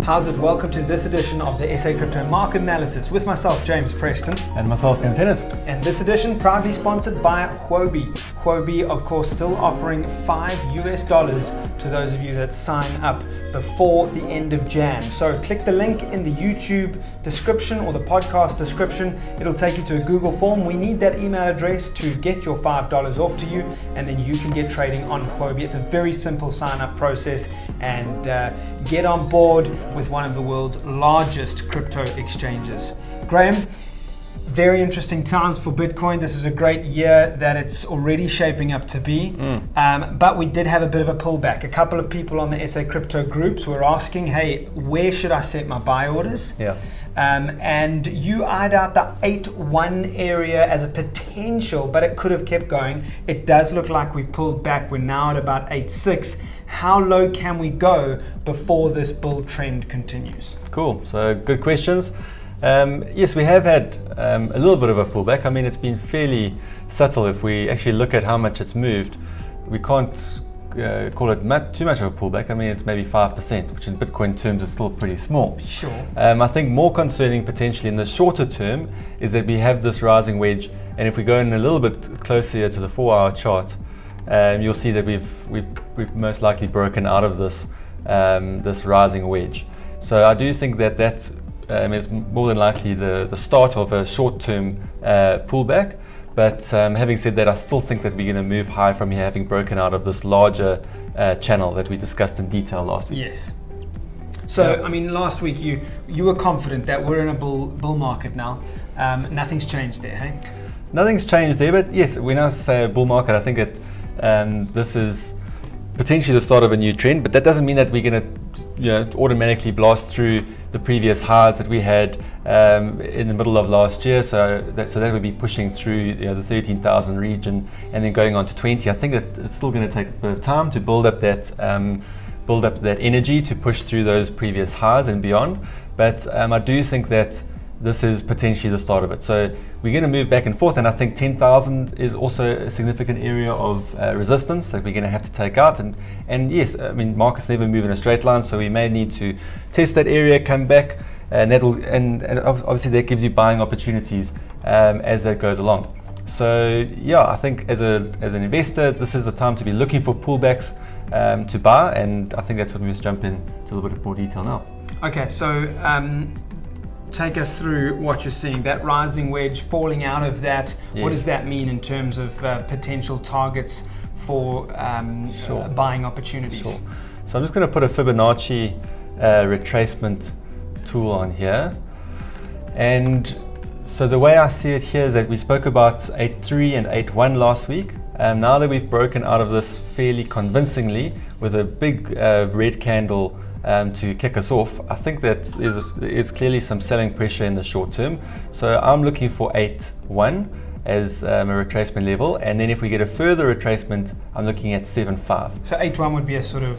How's it? Welcome to this edition of the SA Crypto Market Analysis with myself, James Preston. And myself, Ken Tennant. And this edition proudly sponsored by Huobi. Huobi, of course, still offering $5 to those of you that sign up before the end of Jan. So click the link in the YouTube description or the podcast description. It'll take you to a Google form. We need that email address to get your $5 off to you, and then you can get trading on Huobi. It's a very simple sign-up process, and get on board with one of the world's largest crypto exchanges. Graham, very interesting times for Bitcoin. This is a great year that it's already shaping up to be, but we did have a bit of a pullback. A couple of people on the SA Crypto groups were asking, hey, where should I set my buy orders? Yeah. And you eyed out the 8.1 area as a potential, but it could have kept going. It does look like we've pulled back. We're now at about 8.6. How low can we go before this bull trend continues? Cool, so good questions. Yes, we have had a little bit of a pullback. I mean, it's been fairly subtle. If we actually look at how much it's moved, we can't call it too much of a pullback. I mean, it's maybe 5%, which in Bitcoin terms is still pretty small. Sure. I think more concerning potentially in the shorter term is that we have this rising wedge, and if we go in a little bit closer to the 4-hour chart, you'll see that we've most likely broken out of this this rising wedge. So I do think that that is more than likely the start of a short-term pullback. But having said that, I still think that we're going to move high from here, having broken out of this larger channel that we discussed in detail last week. Yes. So, I mean, last week you were confident that we're in a bull market now. Nothing's changed there, hey? Nothing's changed there, but yes, when I say a bull market, I think this is potentially the start of a new trend, but that doesn't mean that we're going to automatically blast through the previous highs that we had in the middle of last year. So that would be pushing through the 13,000 region and then going on to 20. I think that it's still going to take a bit of time to build up that energy to push through those previous highs and beyond. But I do think that this is potentially the start of it. So we're going to move back and forth, and I think 10,000 is also a significant area of resistance that we're going to have to take out. And yes, I mean, markets never move in a straight line, so we may need to test that area, come back, and obviously that gives you buying opportunities as that goes along. So yeah, I think as an investor, this is the time to be looking for pullbacks to buy, and I think that's what we must jump into a little bit more detail now. Okay, so take us through what you're seeing, that rising wedge falling out of that. Yes. What does that mean in terms of potential targets for buying opportunities? Sure. So I'm just going to put a Fibonacci retracement tool on here. And so the way I see it here is that we spoke about 8.3 and 8.1 last week. Now that we've broken out of this fairly convincingly with a big red candle to kick us off, I think that there is clearly some selling pressure in the short term. So I'm looking for 8.1 as a retracement level, and then if we get a further retracement, I'm looking at 7.5. So 8.1 would be a sort of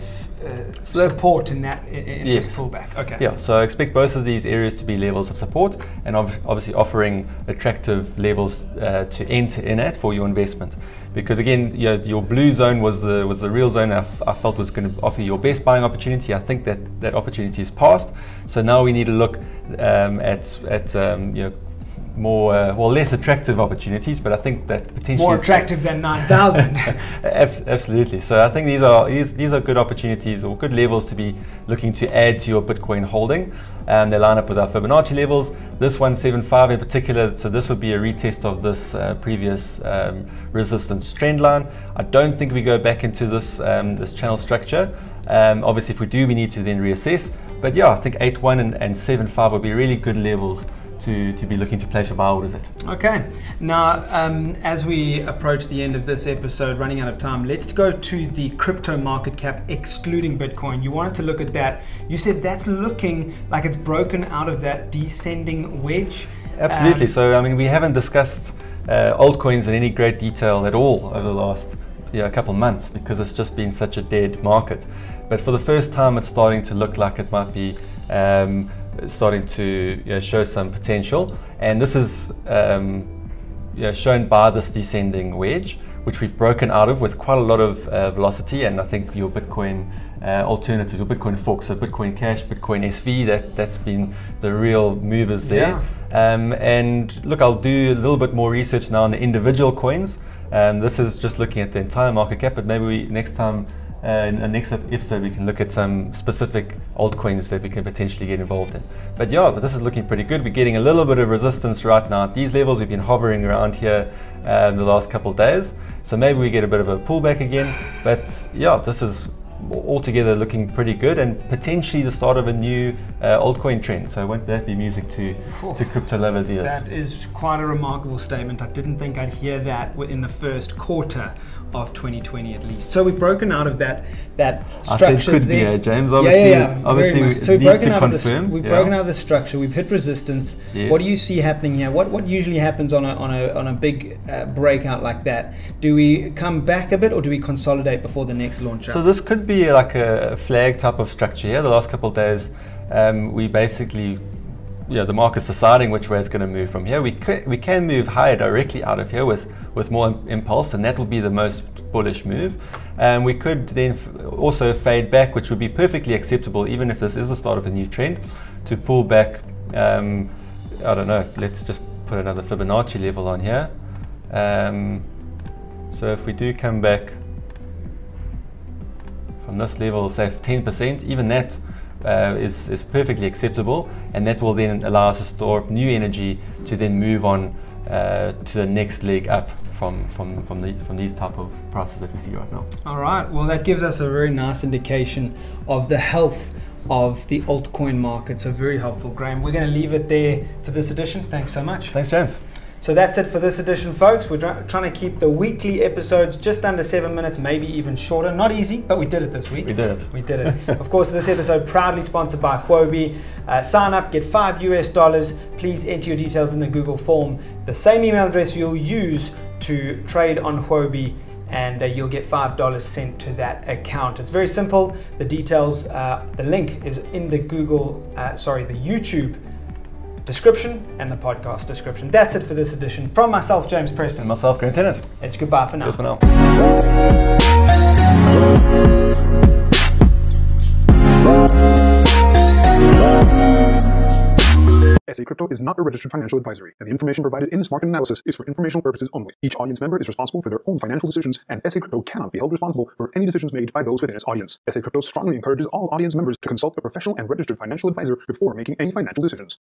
support in this pullback. Okay. Yeah. So I expect both of these areas to be levels of support, and obviously offering attractive levels to enter in at for your investment. Because again, your blue zone was the real zone I felt was going to offer your best buying opportunity. I think that opportunity is past. So now we need to look at more less attractive opportunities, but I think that potentially more attractive than 9,000. Absolutely. So I think these are good opportunities or good levels to be looking to add to your Bitcoin holding. They line up with our Fibonacci levels. This 175 in particular, so this would be a retest of this previous resistance trend line. I don't think we go back into this this channel structure. Obviously, if we do, we need to then reassess. But yeah, I think 8.1 and 7.5 would be really good levels to be looking to place your buy orders at. Okay, now as we approach the end of this episode, running out of time, let's go to the crypto market cap excluding Bitcoin. You wanted to look at that. You said that's looking like it's broken out of that descending wedge. Absolutely. So I mean, we haven't discussed altcoins in any great detail at all over the last couple of months because it's just been such a dead market. But for the first time, it's starting to look like it might be starting to show some potential, and this is shown by this descending wedge, which we've broken out of with quite a lot of velocity, and I think your Bitcoin alternatives, or Bitcoin forks, so Bitcoin Cash, Bitcoin SV, that's been the real movers there. And look, I'll do a little bit more research now on the individual coins. This is just looking at the entire market cap, but maybe next time, in the next episode, we can look at some specific altcoins that we can potentially get involved in. But yeah, this is looking pretty good. We're getting a little bit of resistance right now at these levels. We've been hovering around here the last couple of days, so maybe we get a bit of a pullback again. But yeah, this is altogether looking pretty good, and potentially the start of a new altcoin trend. So won't that be music to crypto lovers' ears? That is quite a remarkable statement. I didn't think I'd hear that in the first quarter of 2020 at least. So we've broken out of that structure. I think could be, James. Obviously, so we've broken out confirm. We've broken out of the structure. We've hit resistance. Yes. What do you see happening here? What usually happens on a big breakout like that? Do we come back a bit, or do we consolidate before the next launch? So this could be like a flag type of structure here. The last couple of days, we basically, the market's deciding which way it's going to move from here. We can move higher directly out of here with more impulse, and that will be the most bullish move. We could then also fade back, which would be perfectly acceptable, even if this is the start of a new trend, to pull back. I don't know, let's just put another Fibonacci level on here. So if we do come back from this level, say 10%, even that is perfectly acceptable, and that will then allow us to store up new energy to then move on to the next leg up from these type of prices that we see right now. All right, well, that gives us a very nice indication of the health of the altcoin market, so very helpful. Graham, we're going to leave it there for this edition. Thanks so much. Thanks, James. So that's it for this edition, folks. We're trying to keep the weekly episodes just under 7 minutes, maybe even shorter. Not easy, but we did it this week. We did it. We did it. Of course, this episode proudly sponsored by Huobi. Sign up, get $5. Please enter your details in the Google form. The same email address you'll use to trade on Huobi, and you'll get $5 sent to that account. It's very simple. The details, the link is in the the YouTube description and the podcast description. That's it for this edition. From myself, James Preston. And myself, Graham Tennant. It's goodbye for now. Cheers for now. SA Crypto is not a registered financial advisory, and the information provided in this market analysis is for informational purposes only. Each audience member is responsible for their own financial decisions, and SA Crypto cannot be held responsible for any decisions made by those within its audience. SA Crypto strongly encourages all audience members to consult a professional and registered financial advisor before making any financial decisions.